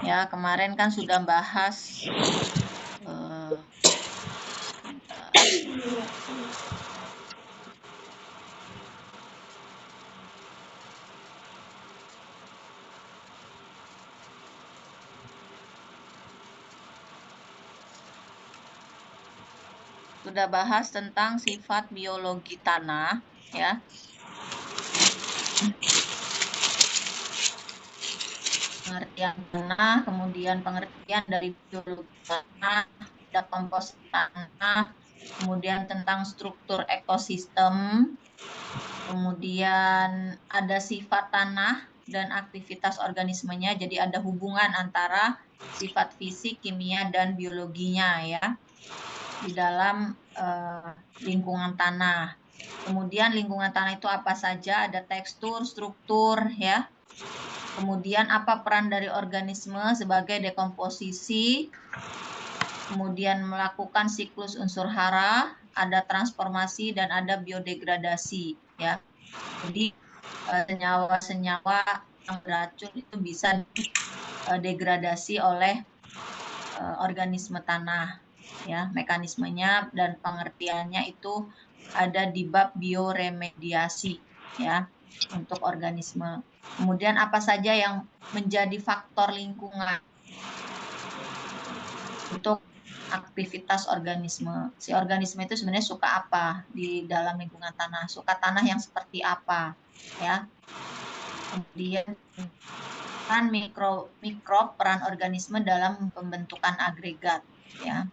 Ya, kemarin kan sudah bahas tentang sifat biologi tanah, ya. Pengertian tanah, kemudian pengertian dari biologi tanah, ada komposisi tanah, kemudian tentang struktur ekosistem, kemudian ada sifat tanah dan aktivitas organismenya, jadi ada hubungan antara sifat fisik, kimia, dan biologinya ya di dalam lingkungan tanah. Kemudian lingkungan tanah itu apa saja, ada tekstur, struktur ya. Kemudian apa peran dari organisme sebagai dekomposisi, kemudian melakukan siklus unsur hara, ada transformasi dan ada biodegradasi ya. Jadi senyawa-senyawa yang beracun itu bisa degradasi oleh organisme tanah ya. Mekanismenya dan pengertiannya itu ada di bab bioremediasi ya untuk organisme. Kemudian apa saja yang menjadi faktor lingkungan untuk aktivitas organisme. Si organisme itu sebenarnya suka apa di dalam lingkungan tanah? Suka tanah yang seperti apa? Ya. Kemudian peran organisme dalam pembentukan agregat. Ya.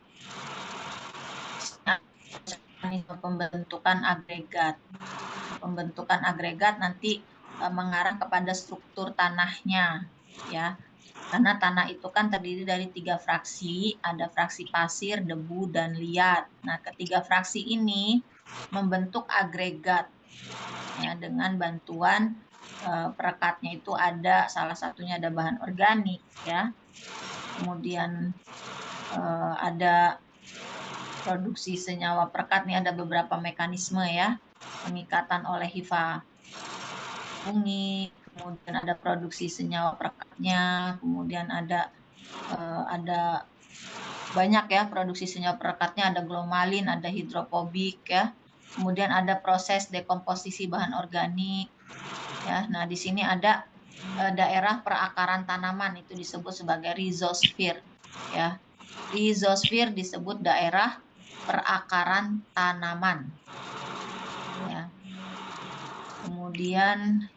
Pembentukan agregat. Pembentukan agregat nanti mengarah kepada struktur tanahnya, ya. Karena tanah itu kan terdiri dari 3 fraksi, ada fraksi pasir, debu, dan liat. Nah, ketiga fraksi ini membentuk agregat ya dengan bantuan perekatnya itu ada salah satunya ada bahan organik ya. Kemudian ada produksi senyawa perekat, nih ada beberapa mekanisme ya. Pengikatan oleh hifa fungi, kemudian ada produksi senyawa perekatnya, kemudian ada banyak ya produksi senyawa perekatnya, ada glomalin, ada hidrofobik ya. Kemudian ada proses dekomposisi bahan organik ya. Nah, di sini ada daerah perakaran tanaman itu disebut sebagai rhizosfer ya. Rhizosfer disebut daerah perakaran tanaman ya. Kemudian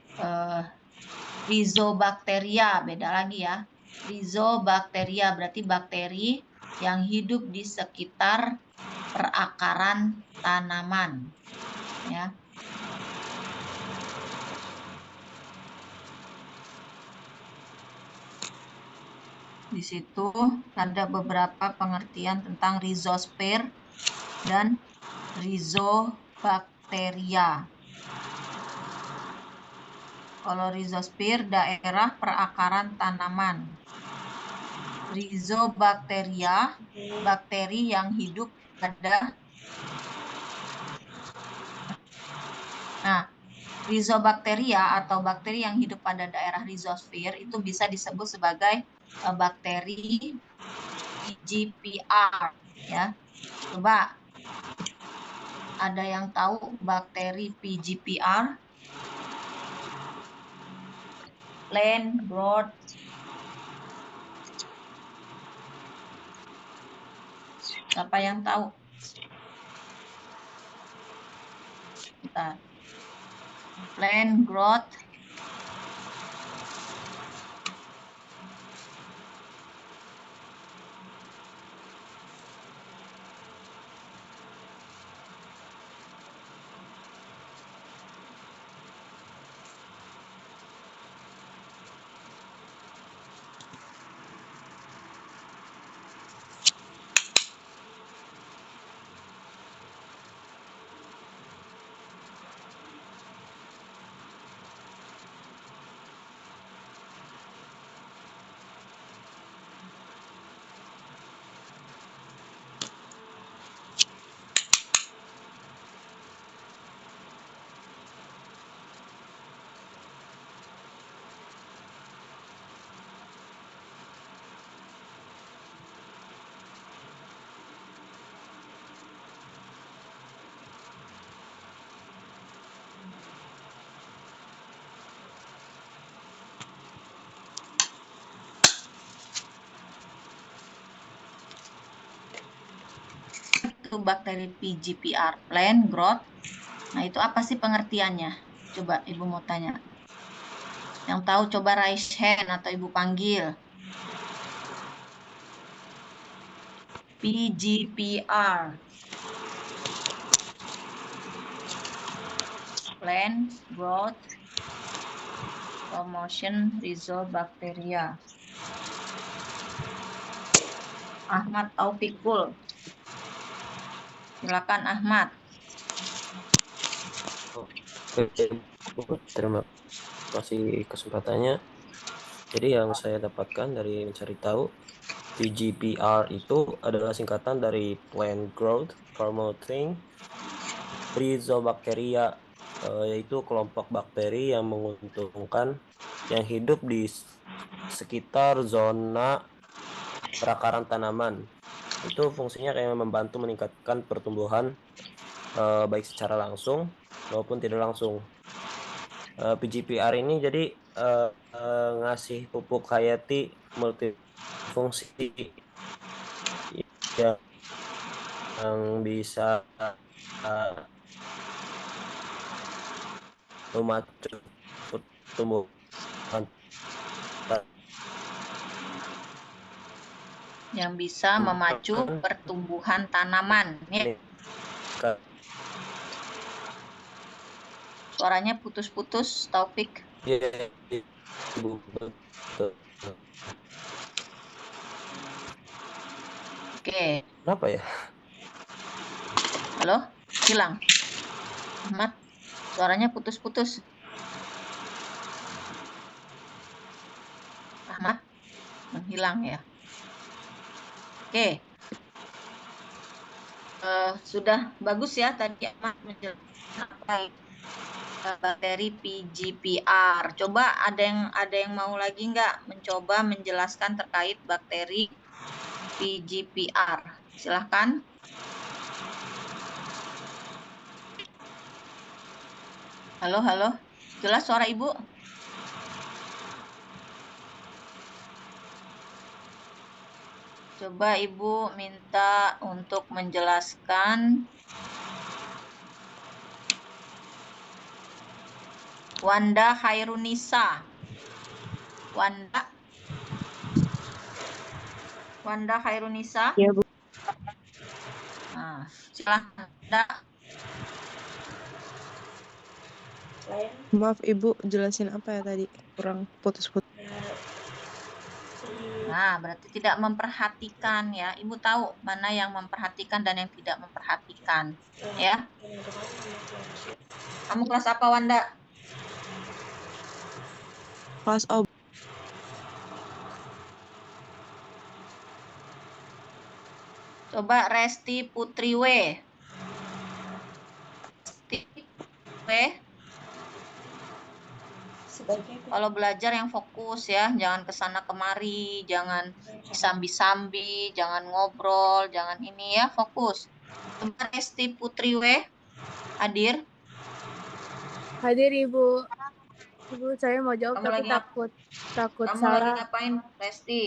rhizobacteria beda lagi ya. Rhizobacteria berarti bakteri yang hidup di sekitar perakaran tanaman ya. Di situ ada beberapa pengertian tentang rhizosfer dan rhizobacteria. Kalau rhizosfer daerah perakaran tanaman. Rhizobacteria bakteri yang hidup pada. Nah, rhizobacteria atau bakteri yang hidup pada daerah rhizosfer itu bisa disebut sebagai bakteri PGPR ya. Coba ada yang tahu bakteri PGPR? Plant growth. Siapa yang tahu? Bentar. Plant growth. yaitu bakteri PGPR, plant growth. Nah, itu apa sih pengertiannya? Coba Ibu mau tanya. Yang tahu coba raise hand atau Ibu panggil. PGPR. Plant growth promotion rhizobacteria. Ahmad Taufikul. Silakan Ahmad. Oke, terima kasih kesempatannya. Jadi yang saya dapatkan dari mencari tahu, PGPR itu adalah singkatan dari Plant Growth Promoting Rhizobacteria, yaitu kelompok bakteri yang menguntungkan yang hidup di sekitar zona perakaran tanaman. Itu fungsinya kayak membantu meningkatkan pertumbuhan baik secara langsung maupun tidak langsung. PGPR ini jadi ngasih pupuk hayati multifungsi yang bisa memacu pertumbuhan yang bisa memacu pertumbuhan tanaman. Ya. Suaranya putus-putus, Taufik. Iya, Ibu, betul. Oke. Kenapa ya? Halo? Hilang. Ahmad, suaranya putus-putus. Ahmad, menghilang ya. Oke. Sudah bagus ya tadi Ahmad menjelaskan bakteri PGPR. Coba ada yang mau lagi nggak mencoba menjelaskan terkait bakteri PGPR? Silahkan. Halo, halo. Jelas suara Ibu? Coba Ibu minta untuk menjelaskan Wanda Khairunisa. Wanda Khairunisa. Ya, Bu. Nah, silahkan. Maaf Ibu, jelasin apa ya tadi? Kurang putus-putus. Nah, berarti tidak memperhatikan ya. Ibu tahu mana yang memperhatikan dan yang tidak memperhatikan. Ya. Kamu kelas apa, Wanda? Kelas O. Coba Resti Putri W. Kalau belajar yang fokus ya, jangan kesana kemari, jangan sambi-sambi, jangan ngobrol, jangan ini ya, fokus. Coba Resti Putri W. Hadir. Hadir Ibu. Ibu, saya mau jawab Kamu tapi lagi takut Kamu salah. lagi ngapain, Resti?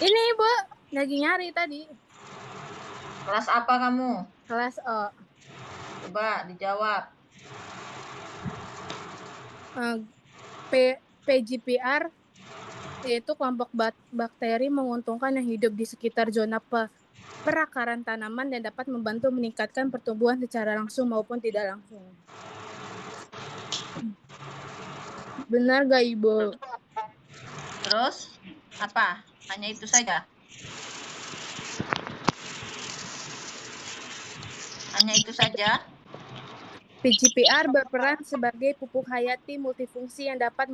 Ini Ibu, lagi nyari tadi. Kelas apa kamu? Kelas O. Coba dijawab. PGPR yaitu kelompok bakteri menguntungkan yang hidup di sekitar zona perakaran tanaman dan dapat membantu meningkatkan pertumbuhan secara langsung maupun tidak langsung. Benar gak Ibu? Terus apa? Hanya itu saja. Hanya itu saja. PGPR berperan sebagai pupuk hayati multifungsi yang dapat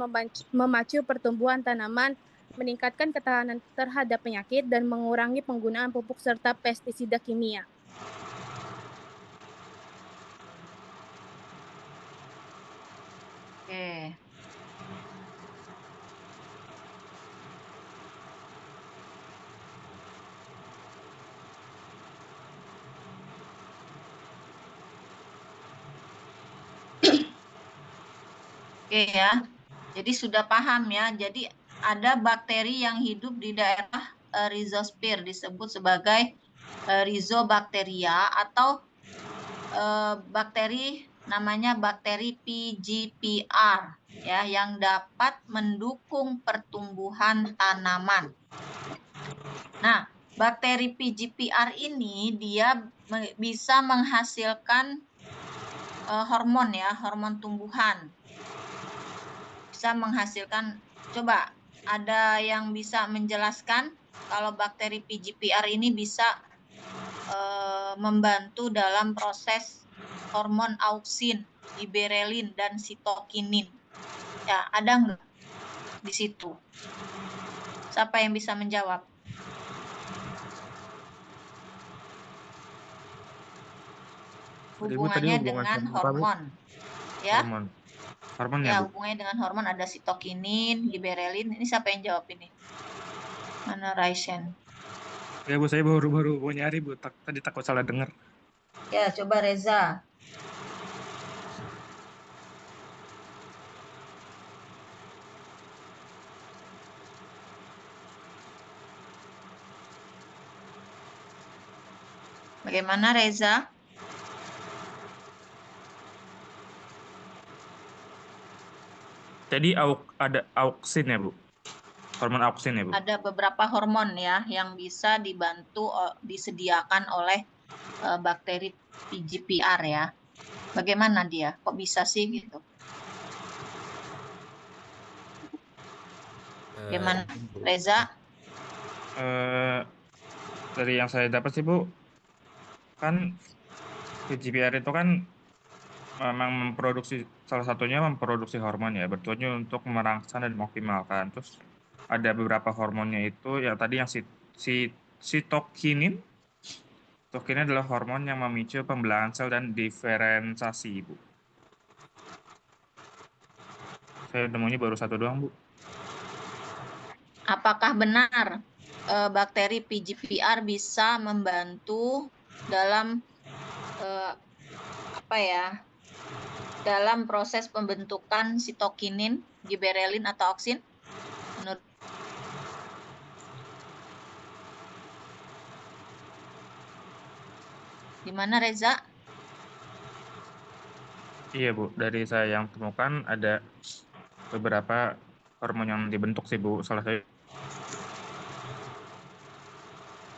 memacu pertumbuhan tanaman, meningkatkan ketahanan terhadap penyakit, dan mengurangi penggunaan pupuk serta pestisida kimia. Oke. Oke ya. Jadi sudah paham ya. Jadi ada bakteri yang hidup di daerah rhizosphere disebut sebagai Rhizobacteria atau bakteri namanya bakteri PGPR ya yang dapat mendukung pertumbuhan tanaman. Nah, bakteri PGPR ini dia bisa menghasilkan hormon ya, hormon tumbuhan. Bisa menghasilkan, coba ada yang bisa menjelaskan kalau bakteri PGPR ini bisa membantu dalam proses hormon auksin, giberelin, dan sitokinin. Ya, ada nggak di situ? Siapa yang bisa menjawab? Hubungannya dengan hormon. Ya, Hormonnya, ya Bu. hubungannya dengan hormon ada sitokinin, giberelin. Ini siapa yang jawab ini? Mana Raisen? Ya, Bu, saya baru mau nyari, Bu. Tadi takut salah dengar. Ya, coba Reza. Bagaimana Reza? Jadi ada auksin ya, Bu? Hormon auksin ya, Bu? Ada beberapa hormon ya yang bisa dibantu disediakan oleh bakteri PGPR ya. Bagaimana dia? Kok bisa sih gitu? Bagaimana Reza? Dari yang saya dapat sih, Bu, kan PGPR itu kan memang salah satunya memproduksi hormon ya, bertujuan untuk merangsang dan mengoptimalkan. Terus ada beberapa hormonnya itu yang tadi yang sitokinin. Sitokinin adalah hormon yang memicu pembelahan sel dan diferensiasi, Bu. Saya nemunya baru satu doang, Bu. Apakah benar bakteri PGPR bisa membantu dalam dalam proses pembentukan sitokinin, giberelin atau auksin? Menurut gimana Reza? Iya, Bu. Dari saya yang temukan ada beberapa hormon yang dibentuk sih, Bu. Salah satu.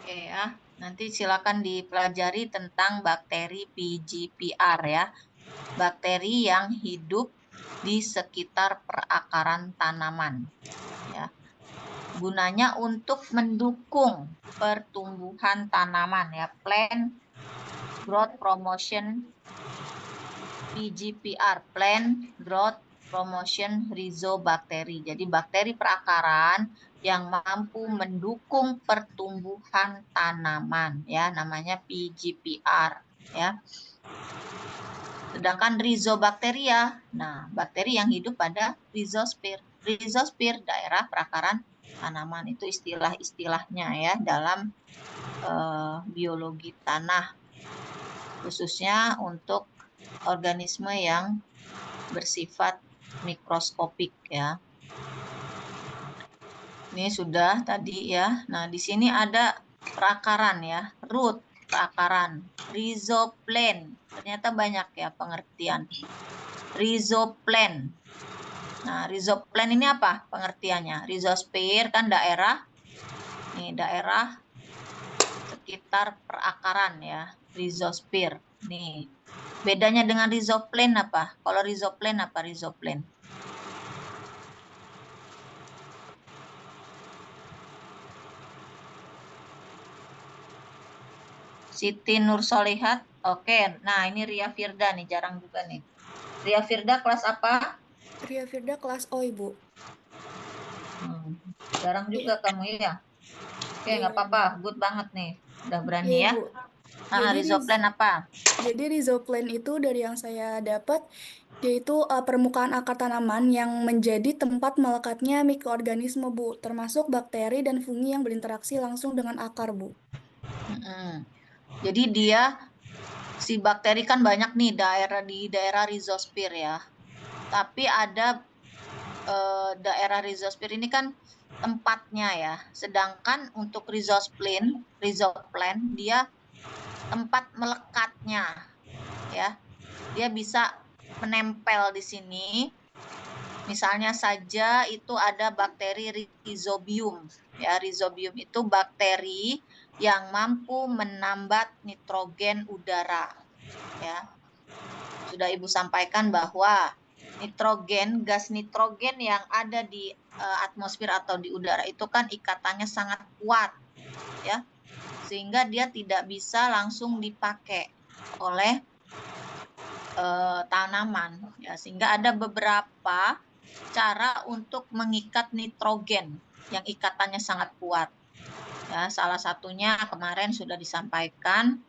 Oke ya, nanti silakan dipelajari tentang bakteri PGPR ya. Bakteri yang hidup di sekitar perakaran tanaman. Ya. Gunanya untuk mendukung pertumbuhan tanaman ya, plant growth promotion PGPR, plant growth promotion rhizobakteri. Jadi bakteri perakaran yang mampu mendukung pertumbuhan tanaman ya, namanya PGPR ya. Sedangkan rhizobacteria, nah bakteri yang hidup pada rhizosphere. Rhizosphere daerah perakaran tanaman, itu istilah-istilahnya ya dalam biologi tanah, khususnya untuk organisme yang bersifat mikroskopik ya. Ini sudah tadi ya. Nah, di sini ada perakaran ya, root perakaran, rhizoplan. Ternyata banyak ya pengertian. Rhizoplan. Nah, rhizoplan ini apa pengertiannya? Rhizosphere kan daerah, nih daerah sekitar perakaran ya, rhizosphere. Nih, bedanya dengan rhizoplan apa? Kalau rhizoplan apa rhizoplan? Siti Nursolehat. Oke, nah ini Ria Firda nih, jarang juga nih. Ria Firda kelas apa? Ria Firda kelas O, Ibu. Jarang juga kamu ya. Oke, nggak apa-apa, good banget nih. Udah berani ya. Bu. Nah, rhizoplan apa? Jadi rhizoplan itu dari yang saya dapat yaitu permukaan akar tanaman yang menjadi tempat melekatnya mikroorganisme, Bu, termasuk bakteri dan fungi yang berinteraksi langsung dengan akar, Bu. Jadi dia si bakteri kan banyak nih di daerah rhizosphere ya. Tapi ada daerah rhizosphere ini kan tempatnya ya. Sedangkan untuk rhizoplan dia tempat melekatnya ya. Dia bisa menempel di sini. Misalnya saja itu ada bakteri Rhizobium. Ya, Rhizobium itu bakteri yang mampu menambat nitrogen udara. Ya. Sudah Ibu sampaikan bahwa gas nitrogen yang ada di atmosfer atau di udara itu kan ikatannya sangat kuat. Ya. Sehingga dia tidak bisa langsung dipakai oleh tanaman. Ya, sehingga ada beberapa cara untuk mengikat nitrogen yang ikatannya sangat kuat. Ya, salah satunya kemarin sudah disampaikan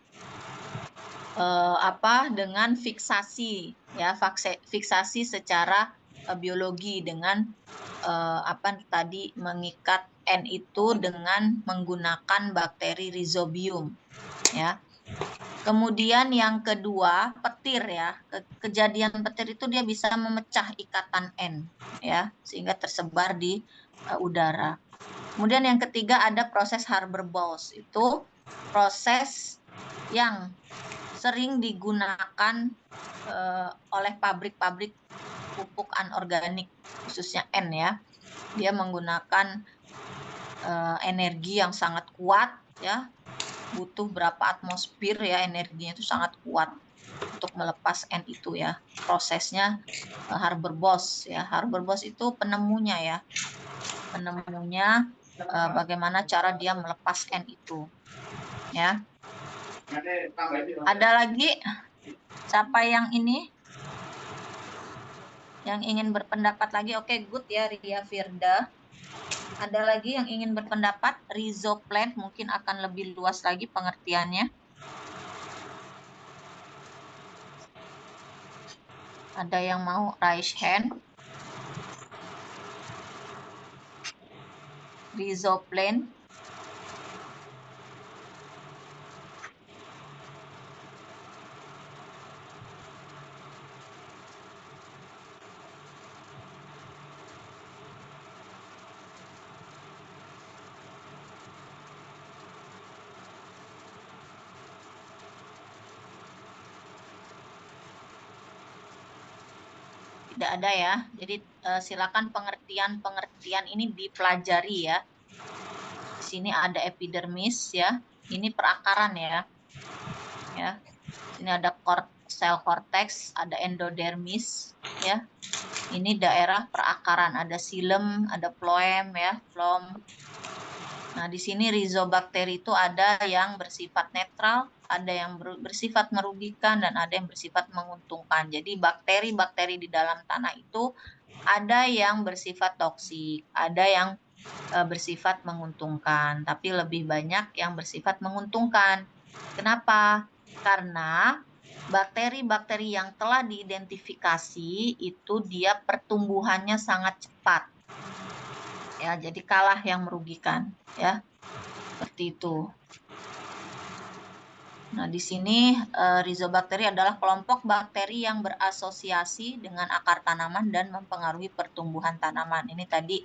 dengan fiksasi ya, fiksasi secara biologi dengan tadi mengikat N itu dengan menggunakan bakteri Rhizobium ya. Kemudian yang kedua, petir ya. Kejadian petir itu dia bisa memecah ikatan N ya, sehingga tersebar di udara. Kemudian yang ketiga ada proses Haber-Bosch. Itu proses yang sering digunakan oleh pabrik-pabrik pupuk anorganik, khususnya N ya. Dia menggunakan energi yang sangat kuat ya. Butuh berapa atmosfer ya, energinya itu sangat kuat untuk melepas N itu ya. Prosesnya Haber-Bosch ya. Haber-Bosch itu penemunya ya. Penemunya bagaimana cara dia melepas N itu. Ya. Ada lagi siapa yang ini? Yang ingin berpendapat lagi? Oke, good ya Ria Firda. Ada lagi yang ingin berpendapat? Rhizoplant mungkin akan lebih luas lagi pengertiannya. Ada yang mau raise hand? Rhizoplant. Tidak ada ya. Jadi silakan pengertian ini dipelajari ya. Di sini ada epidermis ya. Ini perakaran ya. Ya. Ini ada sel cortex, ada endodermis ya. Ini daerah perakaran, ada xilem, ada phloem ya, phloem. Nah, di sini rhizobakteri itu ada yang bersifat netral, ada yang bersifat merugikan, dan ada yang bersifat menguntungkan. Jadi bakteri-bakteri di dalam tanah itu ada yang bersifat toksik, ada yang bersifat menguntungkan, tapi lebih banyak yang bersifat menguntungkan. Kenapa? Karena bakteri-bakteri yang telah diidentifikasi itu dia pertumbuhannya sangat cepat. Ya, jadi kalah yang merugikan ya. Seperti itu. Nah, di sini rhizobakteri adalah kelompok bakteri yang berasosiasi dengan akar tanaman dan mempengaruhi pertumbuhan tanaman. Ini tadi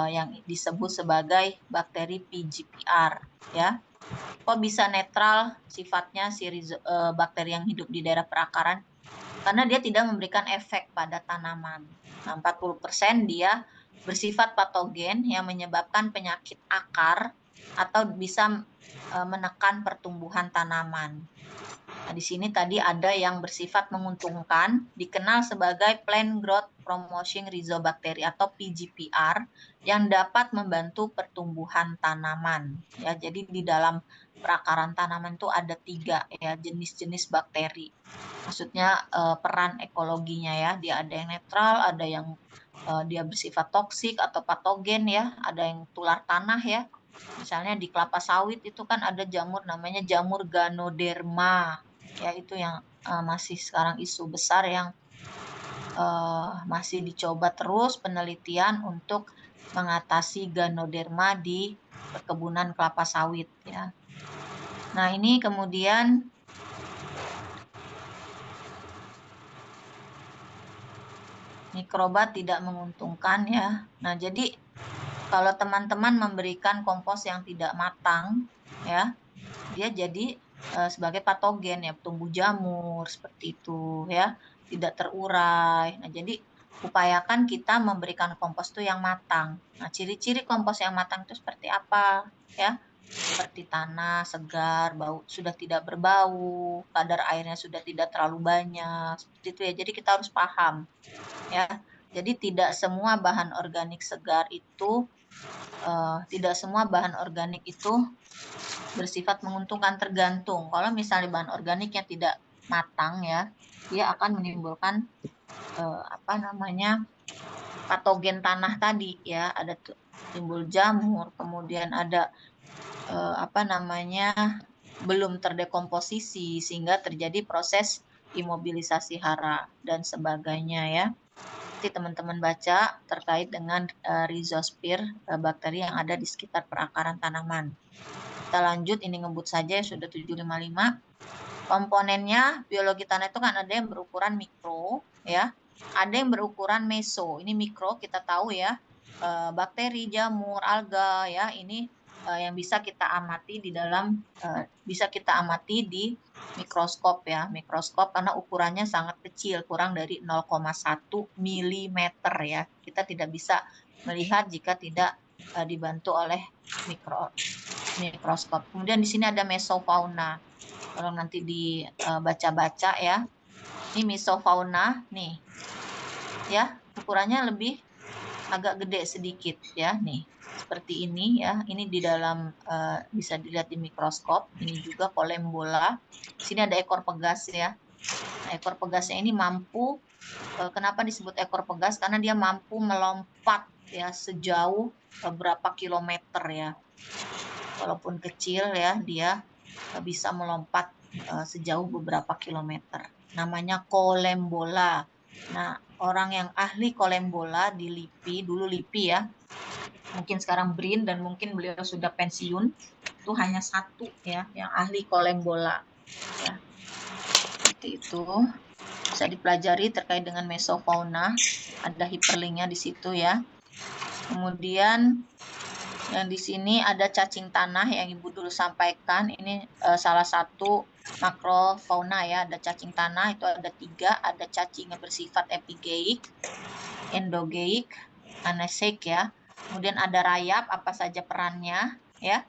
yang disebut sebagai bakteri PGPR ya. Kok bisa netral sifatnya si bakteri yang hidup di daerah perakaran? Karena dia tidak memberikan efek pada tanaman. Nah, 40% dia bersifat patogen yang menyebabkan penyakit akar atau bisa menekan pertumbuhan tanaman. Nah, di sini tadi ada yang bersifat menguntungkan, dikenal sebagai Plant Growth Promoting Rhizobacteria atau PGPR, yang dapat membantu pertumbuhan tanaman. Ya, jadi di dalam perakaran tanaman itu ada 3 ya jenis-jenis bakteri. Maksudnya peran ekologinya ya, dia ada yang netral, ada yang dia bersifat toksik atau patogen ya, ada yang tular tanah ya. Misalnya di kelapa sawit itu kan ada jamur namanya jamur Ganoderma. Ya, itu yang masih sekarang isu besar yang masih dicoba terus penelitian untuk mengatasi Ganoderma di perkebunan kelapa sawit ya. Nah, ini kemudian mikroba tidak menguntungkan ya. Nah, jadi kalau teman-teman memberikan kompos yang tidak matang ya, dia jadi sebagai patogen ya, tumbuh jamur seperti itu ya, tidak terurai. Nah, jadi upayakan kita memberikan kompos itu yang matang. Nah, ciri-ciri kompos yang matang itu seperti apa ya? Seperti tanah segar, bau sudah tidak berbau, kadar airnya sudah tidak terlalu banyak, seperti itu ya. Jadi kita harus paham ya. Jadi tidak semua bahan organik segar itu tidak semua bahan organik itu bersifat menguntungkan, tergantung. Kalau misalnya bahan organiknya tidak matang ya, dia akan menimbulkan patogen tanah tadi ya, ada timbul jamur, kemudian ada belum terdekomposisi sehingga terjadi proses imobilisasi hara dan sebagainya ya. Nanti teman-teman baca terkait dengan rhizosphere, bakteri yang ada di sekitar perakaran tanaman. Kita lanjut, ini ngebut saja sudah 755. Komponennya biologi tanah itu kan ada yang berukuran mikro ya, ada yang berukuran meso. Ini mikro kita tahu ya, bakteri, jamur, alga ya, ini yang bisa kita amati di dalam bisa kita amati di mikroskop ya. Mikroskop karena ukurannya sangat kecil, kurang dari 0,1 mm ya. Kita tidak bisa melihat jika tidak dibantu oleh mikroskop. Kemudian di sini ada mesofauna. Kalau nanti dibaca-baca ya. Ini mesofauna nih. Ya, ukurannya lebih agak gede sedikit ya nih. Seperti ini ya. Ini di dalam bisa dilihat di mikroskop. Ini juga kolembola. Sini ada ekor pegas ya. Nah, ekor pegasnya ini mampu, kenapa disebut ekor pegas? Karena dia mampu melompat ya sejauh beberapa kilometer ya. Walaupun kecil ya, dia bisa melompat sejauh beberapa kilometer. Namanya kolembola. Nah, orang yang ahli kolembola di LIPI, dulu LIPI ya, mungkin sekarang BRIN dan mungkin beliau sudah pensiun, itu hanya satu ya yang ahli kolembola. Ya. Seperti itu. Bisa dipelajari terkait dengan mesofauna, ada hiperlinknya di situ ya. Kemudian yang di sini ada cacing tanah yang Ibu dulu sampaikan. Ini salah satu makrofauna ya. Ada cacing tanah, itu ada 3. Ada cacing yang bersifat epigeik, endogeik, aneseik ya. Kemudian ada rayap, apa saja perannya ya.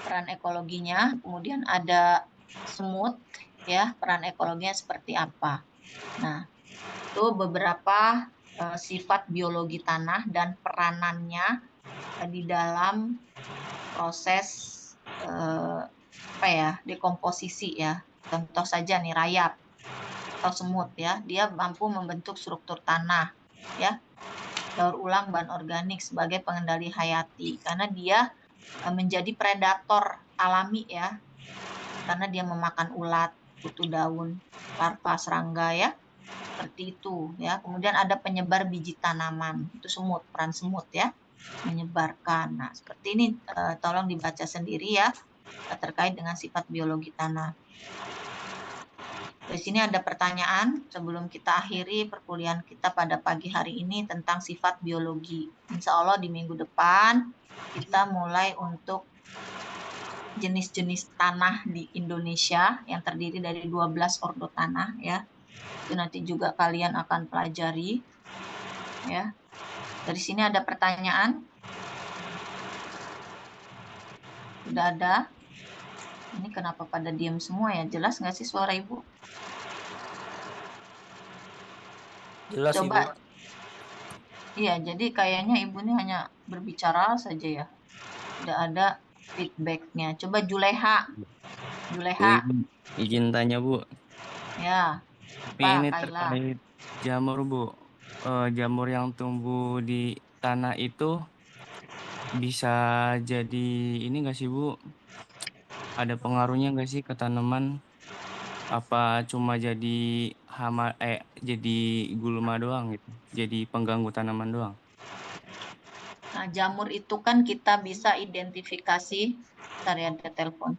Peran ekologinya. Kemudian ada semut ya, peran ekologinya seperti apa. Nah, itu beberapa sifat biologi tanah dan peranannya di dalam proses dekomposisi ya. Contoh saja nih rayap atau semut ya, dia mampu membentuk struktur tanah ya, daur ulang bahan organik sebagai pengendali hayati karena dia menjadi predator alami ya, karena dia memakan ulat, kutu daun, larva serangga ya, seperti itu ya. Kemudian ada penyebar biji tanaman, itu semut, peran semut ya, menyebarkan. Nah, seperti ini tolong dibaca sendiri ya terkait dengan sifat biologi tanah. Di sini ada pertanyaan sebelum kita akhiri perkuliahan kita pada pagi hari ini tentang sifat biologi. Insya Allah di minggu depan kita mulai untuk jenis-jenis tanah di Indonesia yang terdiri dari 12 ordo tanah ya. Itu nanti juga kalian akan pelajari ya. Dari sini ada pertanyaan. Sudah ada. Ini kenapa pada diam semua ya? Jelas nggak sih suara Ibu? Jelas, Coba. Ibu. Iya, jadi kayaknya Ibu ini hanya berbicara saja ya. Tidak ada feedbacknya. Coba Juleha. Juleha. Izin tanya, Bu. Ya. Tapi ini Kaila? terkait jamur, Bu. Jamur yang tumbuh di tanah itu bisa jadi ini nggak sih, Bu? Ada pengaruhnya nggak sih ke tanaman? Apa cuma jadi jadi gulma doang gitu? Jadi pengganggu tanaman doang? Nah, jamur itu kan kita bisa identifikasi. Bentar ya, ada telepon.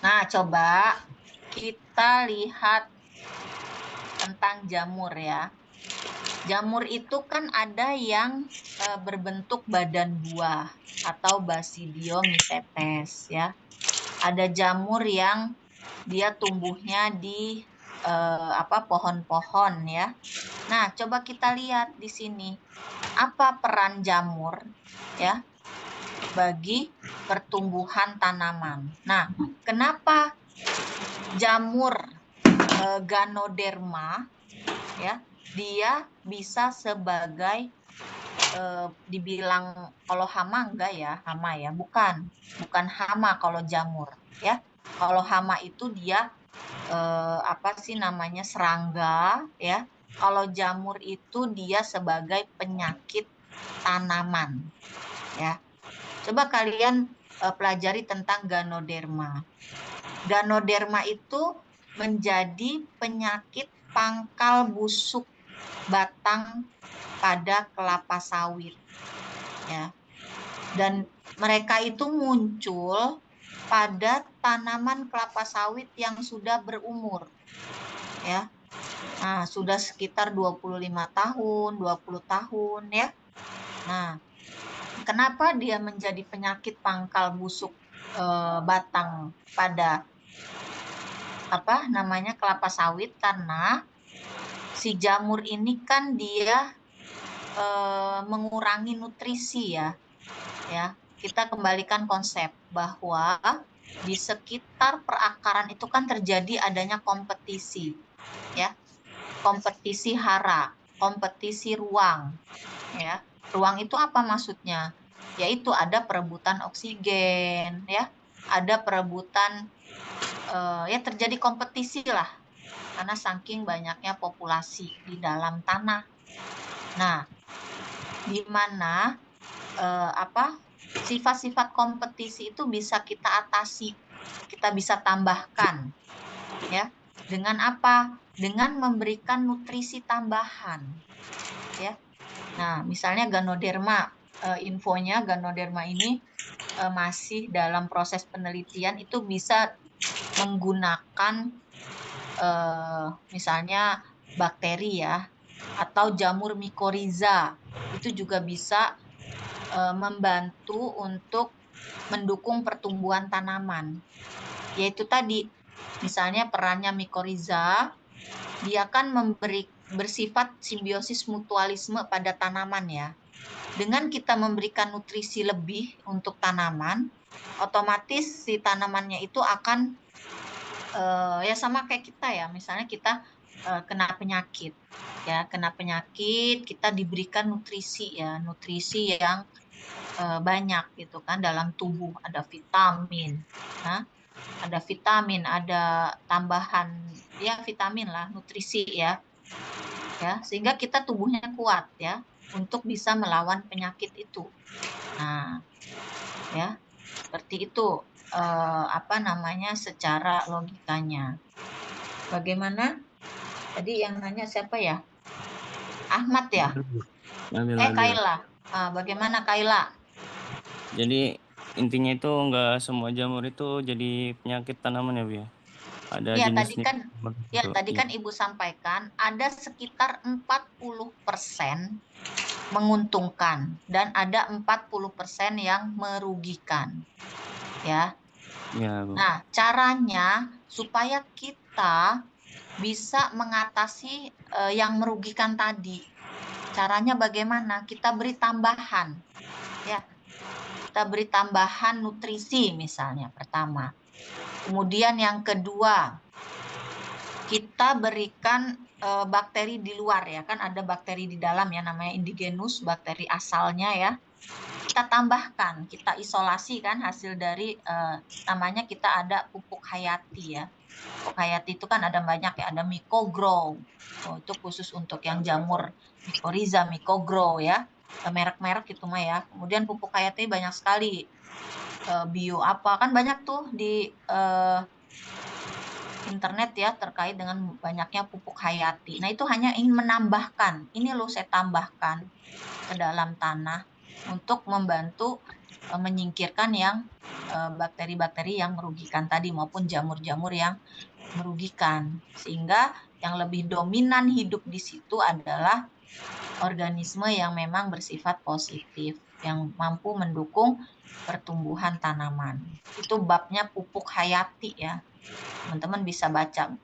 Nah, coba kita lihat tentang jamur ya. Jamur itu kan ada yang berbentuk badan buah atau Basidiomycetes ya. Ada jamur yang dia tumbuhnya di pohon-pohon ya. Nah, coba kita lihat di sini. Apa peran jamur ya bagi pertumbuhan tanaman? Nah, kenapa jamur Ganoderma ya, dia bisa sebagai dibilang kalau hama enggak ya, hama ya, bukan hama kalau jamur ya. Kalau hama itu dia serangga ya. Kalau jamur itu dia sebagai penyakit tanaman ya. Coba kalian pelajari tentang Ganoderma. Ganoderma itu menjadi penyakit pangkal busuk batang pada kelapa sawit ya. Dan mereka itu muncul pada tanaman kelapa sawit yang sudah berumur ya. Nah, sudah sekitar 25 tahun, 20 tahun ya. Nah, kenapa dia menjadi penyakit pangkal busuk batang pada kelapa sawit? Karena si jamur ini kan dia mengurangi nutrisi ya. Kita kembalikan konsep bahwa di sekitar perakaran itu kan terjadi adanya kompetisi ya. Kompetisi hara, kompetisi ruang ya. Ruang itu apa maksudnya? Yaitu ada perebutan oksigen ya. Ada perebutan terjadi kompetisi lah karena saking banyaknya populasi di dalam tanah. Nah, di mana sifat-sifat kompetisi itu bisa kita atasi, kita bisa tambahkan ya. Dengan apa? Dengan memberikan nutrisi tambahan ya. Nah, misalnya Ganoderma, infonya Ganoderma ini masih dalam proses penelitian, itu bisa menggunakan misalnya bakteri ya, atau jamur mycorrhiza. Itu juga bisa membantu untuk mendukung pertumbuhan tanaman. Yaitu tadi, misalnya perannya mycorrhiza, dia kan bersifat simbiosis mutualisme pada tanaman ya. Dengan kita memberikan nutrisi lebih untuk tanaman, otomatis si tanamannya itu akan ya sama kayak kita ya. Misalnya kita kena penyakit ya, kita diberikan nutrisi ya, nutrisi yang banyak gitu kan dalam tubuh, ada vitamin. Nah, ada vitamin, ada tambahan ya vitamin lah, nutrisi ya. Ya, sehingga kita tubuhnya kuat ya untuk bisa melawan penyakit itu. Nah, ya. Seperti itu secara logikanya. Bagaimana? Tadi yang nanya siapa ya? Ahmad ya? Kaila. Bagaimana Kaila? Jadi intinya itu enggak semua jamur itu jadi penyakit tanaman ya, Bu ya? Ada Ya, jenis tadi kan Ibu sampaikan ada sekitar 40% menguntungkan dan ada 40% yang merugikan. Ya. Ya, Bu. Nah, caranya supaya kita bisa mengatasi yang merugikan tadi. Caranya bagaimana? Kita beri tambahan. Ya. Kita beri tambahan nutrisi misalnya pertama. Kemudian yang kedua, kita berikan bakteri di luar ya, kan ada bakteri di dalam ya, namanya indigenous, bakteri asalnya ya. Kita tambahkan, kita isolasi kan hasil dari namanya kita ada pupuk hayati ya. Pupuk hayati itu kan ada banyak ya, ada Mycogrow. Itu khusus untuk yang jamur mycorrhiza, Mycogrow ya. Merek-merek itu mah ya. Kemudian pupuk hayati banyak sekali. Bio apa kan banyak tuh di internet ya terkait dengan banyaknya pupuk hayati. Nah, itu hanya ingin menambahkan. Ini loh saya tambahkan ke dalam tanah untuk membantu menyingkirkan yang bakteri-bakteri yang merugikan tadi maupun jamur-jamur yang merugikan. Sehingga yang lebih dominan hidup di situ adalah organisme yang memang bersifat positif, yang mampu mendukung pertumbuhan tanaman. Itu babnya pupuk hayati ya. Teman-teman bisa baca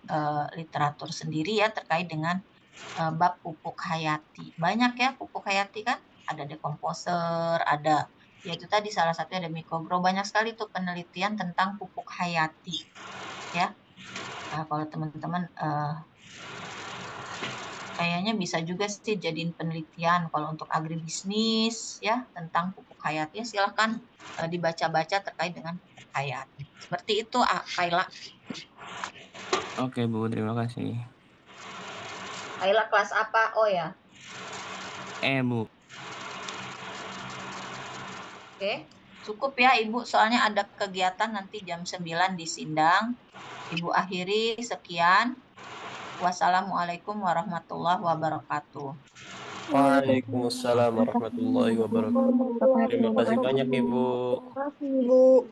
literatur sendiri ya terkait dengan bab pupuk hayati. Banyak ya pupuk hayati kan, ada dekomposer, ada ya itu tadi salah satunya ada mikrogrow, banyak sekali tuh penelitian tentang pupuk hayati ya. Nah, kalau teman-teman kayaknya bisa juga sih jadiin penelitian kalau untuk agribisnis ya tentang pupuk hayati, silahkan dibaca-baca terkait dengan pupuk hayati. Seperti itu, Kaila. Oke Bu, terima kasih. Kaila kelas apa? Oh ya. Bu. Oke, cukup ya Ibu, soalnya ada kegiatan nanti jam 9 di Sindang. Ibu akhiri sekian. Wassalamualaikum warahmatullahi wabarakatuh. Waalaikumsalam warahmatullahi wabarakatuh. Terima kasih banyak Ibu. Terima kasih, Bu.